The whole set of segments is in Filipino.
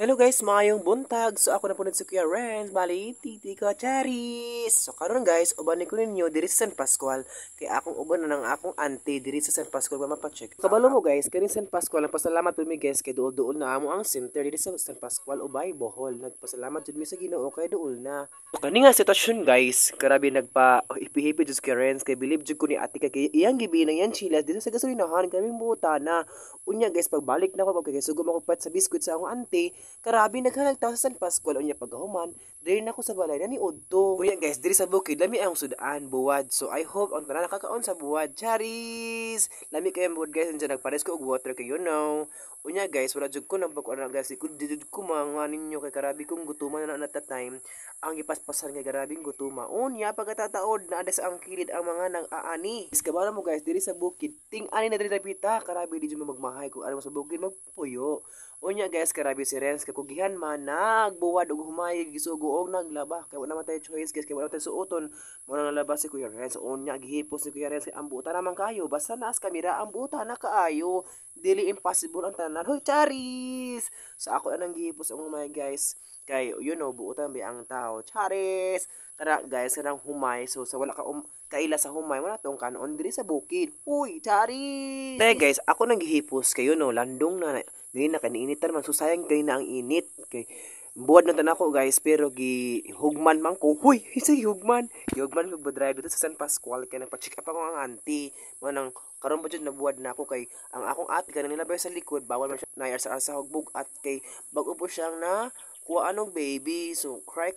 Hello guys, maayong buntag. So ako na po si Kuya Renz, bali titi ko charis. So karon guys, ubanin ko ninyo diri sa San Pascual. Kay akong uban na ng akong auntie diri sa San Pascual mapacheck. Kabalo mo guys, kani San Pascual nagpasalamat po mi guys kay duol na amo ang center diri sa San Pascual Ubay Bohol. Nagpasalamat jud mi sa Ginoo kay duol na. So kani nga sitwasyon guys, grabe nagpa ipihipi jud Kuya Renz kay believe jud ko ni ate kay iyang gibi na yan chilas dito sa gasolinahan kami buta na. Unya guys, pagbalik na ko kay sugom ako pat sa biskwit sa akong auntie. Karabi naghalagtaw sa San Pascual unya pagkahuman, diri na ko sa balay na ni Udto. Kuya guys, diri sa bukid lami ang sudaan buwad. So I hope ang tanan nakakaon sa buwad. Charis! Lami kayo buwad guys, nandiyan nagpares ko og water kay you know. Unya guys, wala jud ko nang pagkuan guys, kun jud ko mga ninyo kay karabi kong gutuman na at that time. Ang ipaspasan nga garabing gutuma. Unya pagkatataod na ada sa ang kilid ang mga nang-aani. Iskabala mo guys, diri sa bukid, ting-ani na diri napita, karabi di jud magmahay kung ano sa bukid magpuyo. Unya guys, karabi si Renz kakugihan man nagbuwad og humay gisugo og naglaba kay wala man tay choice guys kay wala tay suoton mo nang nalaba si Kuya Renz. Unya gihipos ni Kuya Renz kay ang buta naman kayo basta naas kamera ang buta na kaayo dili impossible ang tanan. Hoy charis, sa ako anang gihipos ang humay guys kay you know buutan bi ang tao charis kada guys kanang humay. So sa wala ka kaila sa humay mo na tong kanon diri sa bukid. Uy charis, te guys ako nang gihipos kayo no landong na dili na kaniinitan man so sayang kay na ang init kay buwad na tanako guys pero gihugman man ko. Huy, sige hugman ko drive dito sa San Pascual kay nagpa-check up ako ang auntie mo nang karon pa jud nabuwad na ako kay ang akong ate kanang nilabay sa likod bawal man siya nayar sa hugbog at kay bag-o po siyang na kuha anong baby. So cry.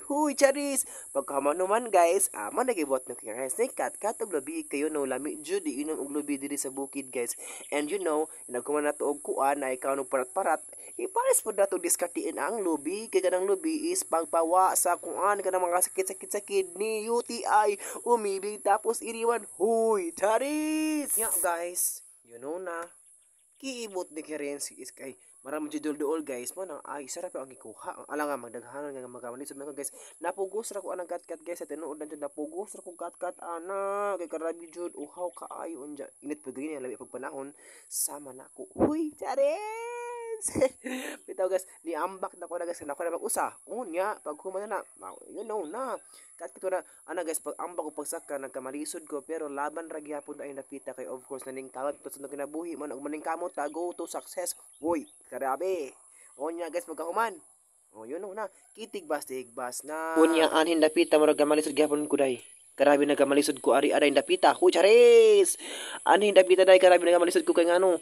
Huy charis pagkamano man guys man nagibot na kay Renz kat og lubi kayo no lami jud inom og lubi diri sa bukid guys. And you know nagkuman na to og kuan na ikaw no parat ipares po na to diskartiin ang lubi kay kanang lubi is pagpawa sa kuan kanang mga sakit sa kidney UTI umibig tapos iriwan. Huy charis nya guys, you know na kiibot ni Renz is kay maraming judol dool guys mo nang ay sarap ang gikuha ala nga magdaghanon nga magamali so guys napugos ra ko anang kat guys sa tinuod na jud napugos ra ko kat ana kay karabi jud uhaw kaayo unja init pud gini labi pag panahon sama nako. Huy chares bitaw guys ni ambak na ko na guys nako na mag-usa unya pag human na you know na kat ko na ana guys pag ambak ko pagsaka nagkamalisod ko pero laban ra gyapon ay napita kay of course naning kawat to sa kinabuhi man og maning kamot ta go to success. Huy karabi onya guys pagkahuman yun na kitig bas na unya anhin napita murag gamalisod gyapon ko dai karabi nagamalisod ko ari aray napita. Huy charis anhin napita dai karabi nagamalisod ko kay ngano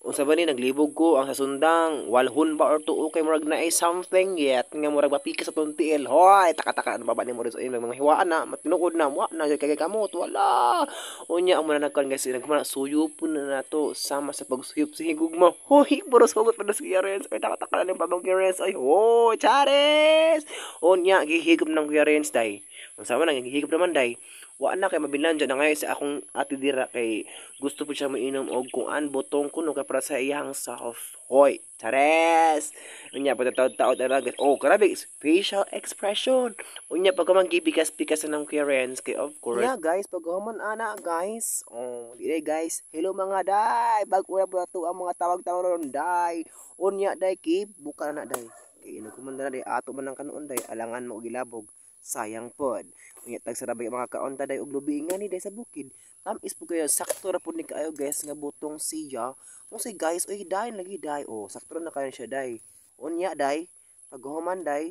unsa ba ni naglibog ko ang sasundang walhon ba or tuo kay murag na ay something yet nga murag mapika sa tuntiel. Hoy taka ano ba ni mo sa mga hiwaan na matinukod na wa na kay kamot wala unya ang mga nagkan guys nagmana suyupon na nato sama sa pagsuyop sa higugma. Hoy puro sugot pa sa Kuya Renz ay taka na ni babang Kuya Renz ay hoy chares unya gihigop ng Kuya Renz dai unsa man nang gihigop naman dai wa na kay mabilan dyan na ngayon sa akong ate dira kay gusto po siya mainom og kuan botong kuno kay para sa iyang self. Hoy chares unya patataod na guys grabe facial expression unya pag man gibigas-bigas ng Kuya Renz kay of course yeah guys pag human ana guys dire guys hello mga day bag-ura po to ang mga tawag-tawag ron day unya day keep buka na day kay nagkumanda na day ato man ang kanon day alangan mo gilabog sayang pod unya tag sarabay mga kaonta day og lubi nga ni day sa bukid tamis po kayo sakto ra pud ni kaayo guys nga butong siya mo say guys oy day lagi day sakto na kayo siya day unya day paghuman day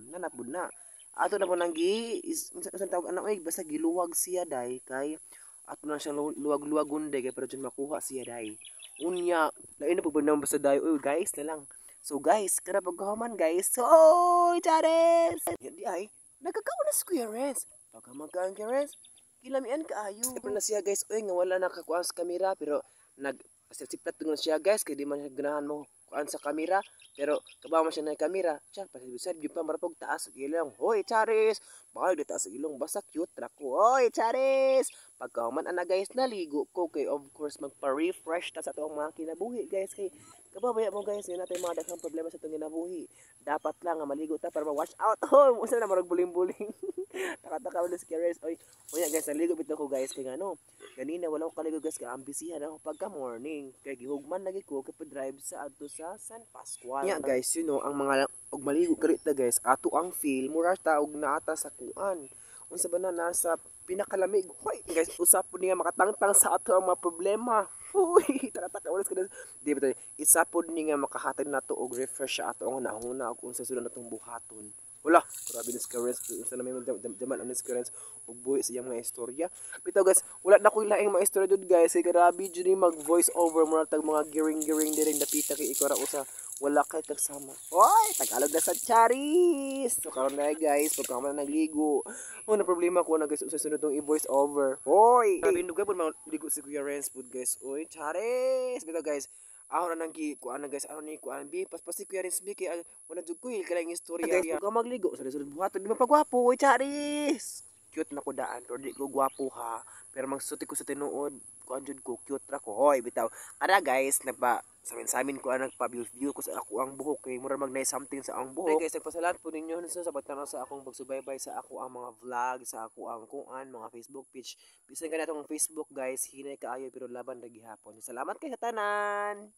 nanapud na ato na po nang isang tawag ana oy basta giluwag siya day kay ato na siya luwag-luwagon day kay para jud makuha siya day unya lain na pud basta day oy guys na lang. So guys kada paghuman guys so chares di ay nagkakaon na si Kuya Renz. Pagkamagaan Kuya Renz, kilamian kaayo. Siyempre na siya guys, nga wala nakakuha sa kamera pero siplat na siya guys, kaya di man siya ganahan mo kuhaan sa kamera. Pero kabawa man siya na kamera, siya pasibisad, yung pa marapog taas sa ilong. Hoy Charis, bakal di taas sa ilong, basta cute rako. Hoy Charis, Pagkahuman ana guys, naligo ko kay of course magpa-refresh ta sa atong mga kinabuhi guys kay kababaya mo guys, yun natin mga daghang problema sa itong kinabuhi. Dapat lang nga maligo ta para ma-wash out. Oh, unsa na marag buling-buling. Taka-taka ulit si Keres. Oy, oya guys, naligo bitaw ko guys kay ngano. Ganina wala ko kaligo guys kay ambisihan ako pagka morning. Kay gihugman lagi ko kay drive sa adto sa San Pascual. Yeah guys, you know, ang mga og maligo karita guys, ato ang feel mura ta og naata sa kuan. Unsa ba na nasa pinakalamig. Hoy, guys, usap po niya makatangtang sa ato ang mga problema. Hoy, taka-taka ulit ka. Di ba tayo, isa po niya makahatag na to og refresh sa ato ang nahuna og unsa sunod natong buhaton. Wala, grabe ni Scarens, unsa na may daman ang Scarens og buhi sa iyang mga istorya. Bitaw guys, wala na ko laing mga istorya dud guys, kay grabe jud ni mag voice over mo tag mga giring-giring diri dapita kay ikaw ra usa wala kay kasama. Hoy, Tagalog na sa Charis. So karon na guys, pagka man nagligo, na problema ko na guys usa sunod tong i-voice over. Hoy, grabe ndugay pud ligo si Kuya Renz pud guys. Oy, Charis. Bitaw guys, ako na nang kuan na guys, ano ni kuan bi paspas si Kuya Renz bi kay wala jud ko kalang istorya. Guys, pagka magligo, sunod buhaton di mapagwapo. Oy, Charis. Cute na ko daan, pero di ko gwapo ha. Pero magsuti ko sa tinuod, kuan jud ko, cute ra ko. Hoy, bitaw. Ara guys, samin ko nagpa-view ko sa ako ang buhok kay mura magnay something sa ang buhok. Okay, guys, nagpasalamat po ninyo sa sabat na sa akong pagsubaybay sa ako ang mga vlog, sa ako ang kuan, mga Facebook page. Bisan ka na itong Facebook guys, hinay kaayo pero laban ra gihapon. Salamat kay sa tanan.